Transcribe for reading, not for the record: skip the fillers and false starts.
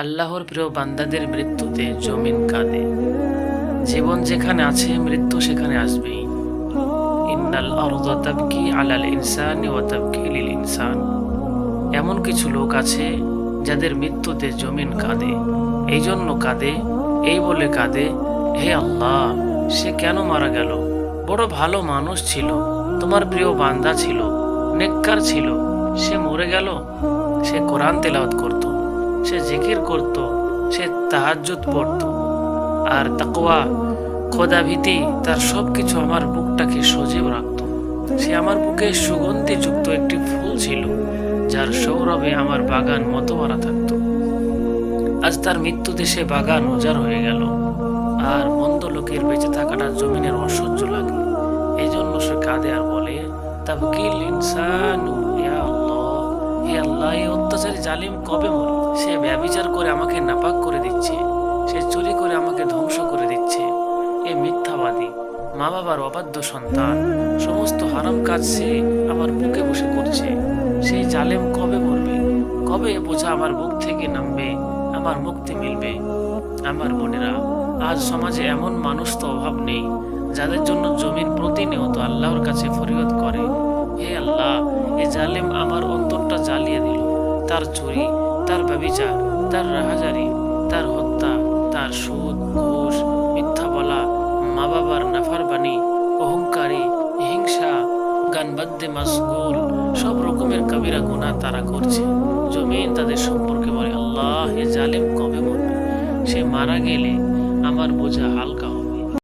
আল্লাহর প্রিয় বান্দাদের মৃত্যুতে জমিন কাঁদে। জীবন যেখানে আছে মৃত্যু সেখানে আসবেই। ইন্নাল আরদা তাবকি আলাল ইনসানি ওয়া তাবকি লিল ইনসান। এমন কিছু লোক আছে যাদের মৃত্যুতে জমিন কাঁদে। এই জন্য কাঁদে, এই বলে কাঁদে, হে আল্লাহ, সে কেন মারা গেল? বড় ভালো মানুষ ছিল, তোমার প্রিয় বান্দা ছিল, নেককার ছিল, সে মরে গেল। সে কোরআন তেলাওয়াত করত, সে জিকির করত, সে তাহাজ্জুদ পড়ত, আর তাকওয়া খোদাভীতি তার সবকিছু আমার বুকটাকে সজীব রাখত। সে আমার বুকে সুগন্ধিযুক্ত একটি ফুল ছিল, যার সৌরভে আমার বাগান মতোয়ারা থাকত। আজ তার মৃত্যুতে সে বাগান উজাড় হয়ে গেল, আর মন্দ লোকের বেঁচে থাকাটা জমিনের অসহ্য লাগে। এই জন্য সে কাঁদে আর বলে, তাবকিল ইনসানু ইয়া আল্লাহ, হে আল্লাহ, এই অত্যাচারী জালিম কবে মরে? সে ব্যভিচার করে আমাকে নাপাক করে দিচ্ছে, সে চুরি করে আমাকে ধ্বংস করে দিচ্ছে। এ মিথ্যাবাদী, মা বাবার অবাধ্য সন্তান, সমস্ত হারাম কাজ সে আমার বুকে বসে করছে। সেই জালেম কবে মরবে? কবে এ বোঝা আমার বুক থেকে নামবে, আমার মুক্তি মিলবে? আমার বোনেরা, আজ সমাজে এমন মানুষ তো অভাব নেই যাদের জন্য জমিন প্রতিনিয়ত আল্লাহর কাছে ফরিয়াদ করে, হে আল্লাহ, এ জালেম আমার অন্তরটা জ্বালিয়ে দিল। তার চুরি, তার ব্যভিচার, তার রাহাজারি, তার হত্যা, তার সুদ, ঘুষ, মিথ্যা বলা, মা বাবার নাফরমানি, অহংকারী, হিংসা, গানবাদ্যে মাশগুল, সব রকমের কবিরা গুনাহ তারা করছে। জমিন তাদের সম্পর্কে বলে, আল্লাহ, এ জালেম কবে মরবে? সে মারা গেলে আমার বোঝা হালকা হবে।